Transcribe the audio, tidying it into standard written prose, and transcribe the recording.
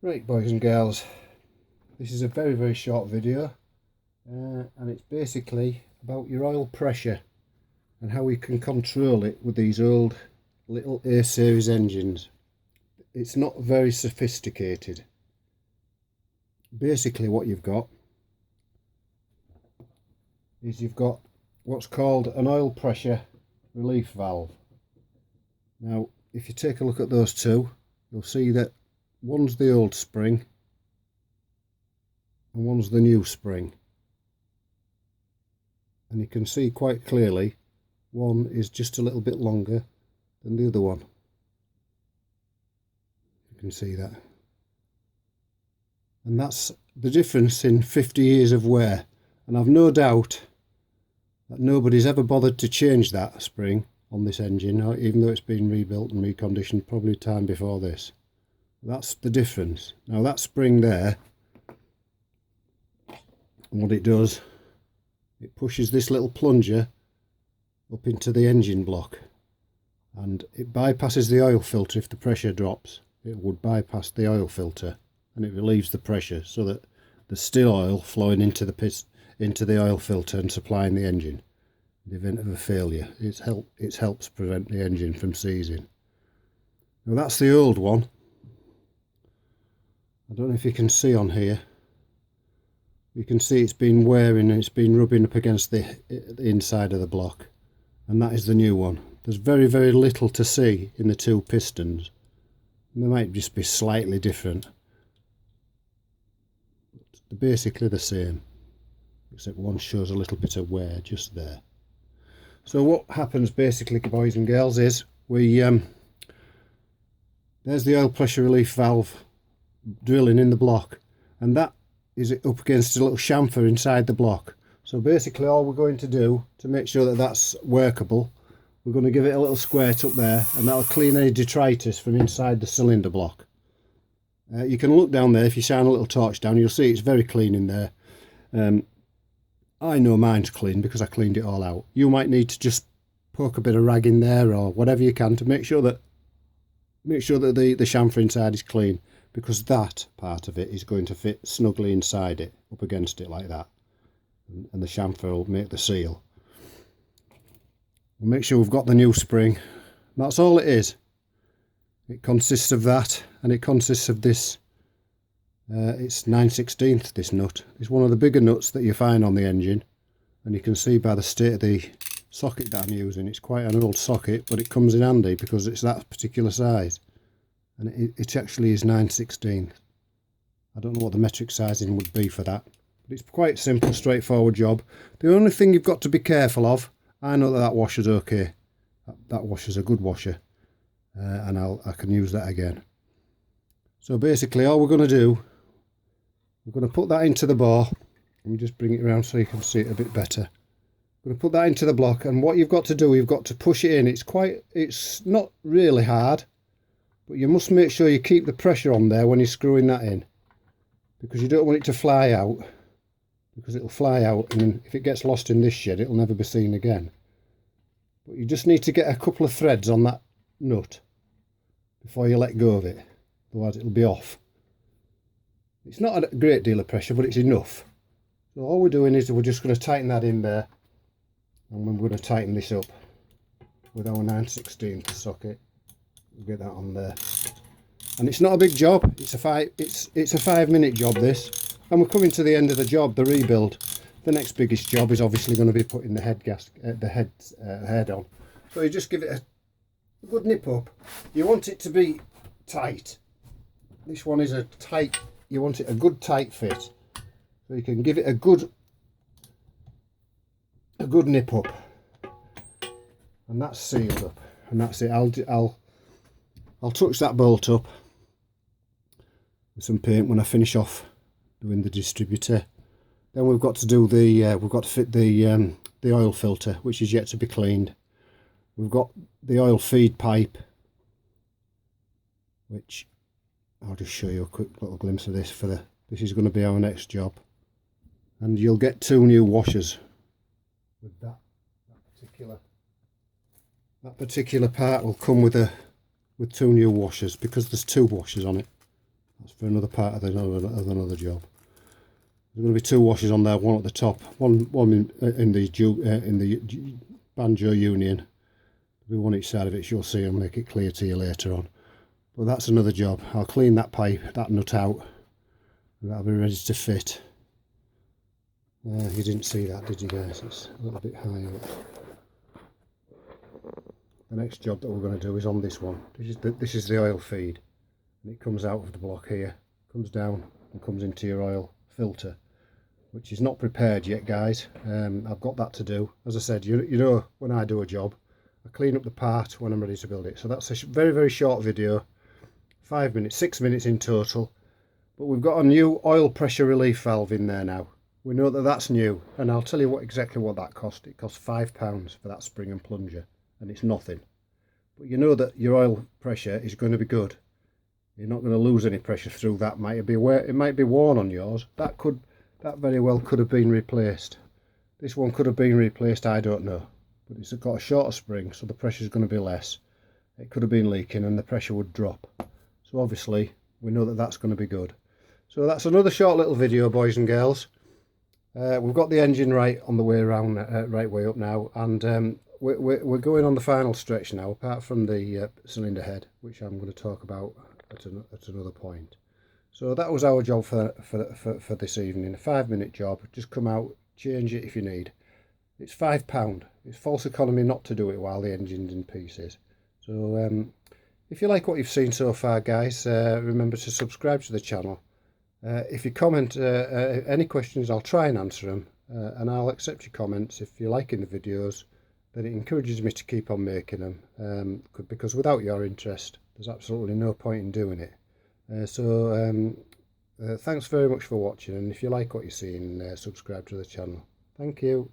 Right, boys and girls, this is a very short video and it's basically about your oil pressure and how we can control it with these old little A series engines. It's not very sophisticated. Basically what you've got is you've got what's called an oil pressure relief valve. Now if you take a look at those two, you'll see that one's the old spring and one's the new spring, and you can see quite clearly one is just a little bit longer than the other one. You can see that, and that's the difference in 50 years of wear. And I've no doubt that nobody's ever bothered to change that spring on this engine, even though it's been rebuilt and reconditioned probably time before this. That's the difference. Now that spring there, what it does, it pushes this little plunger up into the engine block and it bypasses the oil filter. If the pressure drops, it would bypass the oil filter and it relieves the pressure so that there's still oil flowing into the oil filter and supplying the engine. In the event of a failure, it helps prevent the engine from seizing. Now that's the old one. I don't know if you can see on here. You can see it's been wearing and it's been rubbing up against the inside of the block, and that is the new one. There's very little to see in the two pistons. They might just be slightly different. They're basically the same, except one shows a little bit of wear just there. So what happens basically, boys and girls, is there's the oil pressure relief valve drilling in the block, and that is up against a little chamfer inside the block. So basically all we're going to do to make sure that that's workable, we're going to give it a little squirt up there, and that'll clean any detritus from inside the cylinder block. You can look down there. If you shine a little torch down, you'll see it's very clean in there. I know mine's clean because I cleaned it all out. You might need to just poke a bit of rag in there or whatever you can to make sure that the chamfer inside is clean, because that part of it is going to fit snugly inside it, up against it like that, and the chamfer will make the seal. We'll make sure we've got the new spring. That's all it is. It consists of that, and it consists of this. It's 9/16 this nut. It's one of the bigger nuts that you find on the engine, and you can see by the state of the socket that I'm using, it's quite an old socket, but it comes in handy because it's that particular size. And it actually is 9/16. I don't know what the metric sizing would be for that, but it's quite simple, straightforward job. The only thing you've got to be careful of, I know that washer's okay. That washer's a good washer, and I can use that again. So basically all we're going to do, we're going to put that into the bore. Let me just bring it around so you can see it a bit better. We're going to put that into the block, and what you've got to do, you've got to push it in. It's not really hard, but you must make sure you keep the pressure on there when you're screwing that in, because you don't want it to fly out, because it'll fly out, and if it gets lost in this shed, it'll never be seen again. But you just need to get a couple of threads on that nut before you let go of it, otherwise it'll be off. It's not a great deal of pressure, but it's enough. So all we're doing is we're just going to tighten that in there, and we're going to tighten this up with our 9/16 socket. We'll get that on there, and it's not a big job. It's a 5-minute job this, and we're coming to the end of the job, the rebuild. The next biggest job is obviously going to be putting the head on. So you just give it a good nip up. You want it to be tight. This one is a tight. You want it a good tight fit, so you can give it a good nip up, and that's sealed up, and that's it. I'll touch that bolt up with some paint when I finish off doing the distributor. Then we've got to do we've got to fit the oil filter, which is yet to be cleaned. We've got the oil feed pipe, which I'll just show you a quick little glimpse of this. This is going to be our next job, and you'll get 2 new washers with that particular part. Will come with 2 new washers, because there's 2 washers on it. That's for another part of another job. There's going to be 2 washers on there, one at the top, one in the banjo union. There'll be one each side of it. You'll see. I'll make it clear to you later on. But that's another job. I'll clean that pipe, that nut out, and that'll be ready to fit. You didn't see that, did you guys? It's a little bit high up. The next job that we're going to do is on this one. This is the oil feed, and it comes out of the block here, comes down and comes into your oil filter, which is not prepared yet, guys. I've got that to do. As I said, you know, when I do a job, I clean up the part when I'm ready to build it. So that's a very, very short video, 5 minutes, 6 minutes in total. But we've got a new oil pressure relief valve in there now. We know that that's new, and I'll tell you exactly what that cost. It cost £5 for that spring and plunger, and it's nothing. But you know that your oil pressure is going to be good. You're not going to lose any pressure through that. It might be worn on yours. That very well could have been replaced. This one could have been replaced, I don't know. But it's got a shorter spring, so the pressure is going to be less. It could have been leaking and the pressure would drop. So obviously we know that that's going to be good. So that's another short little video, boys and girls. We've got the engine right on the way around, right way up now, and we're going on the final stretch now, apart from the cylinder head, which I'm going to talk about at another point. So that was our job for this evening, a 5-minute job. Just come out, change it if you need. It's £5. It's false economy not to do it while the engine's in pieces. So if you like what you've seen so far, guys, remember to subscribe to the channel. If you comment any questions, I'll try and answer them, and I'll accept your comments if you're liking the videos. Then it encourages me to keep on making them, because without your interest there's absolutely no point in doing it. Thanks very much for watching, and if you like what you're seeing, subscribe to the channel. Thank you.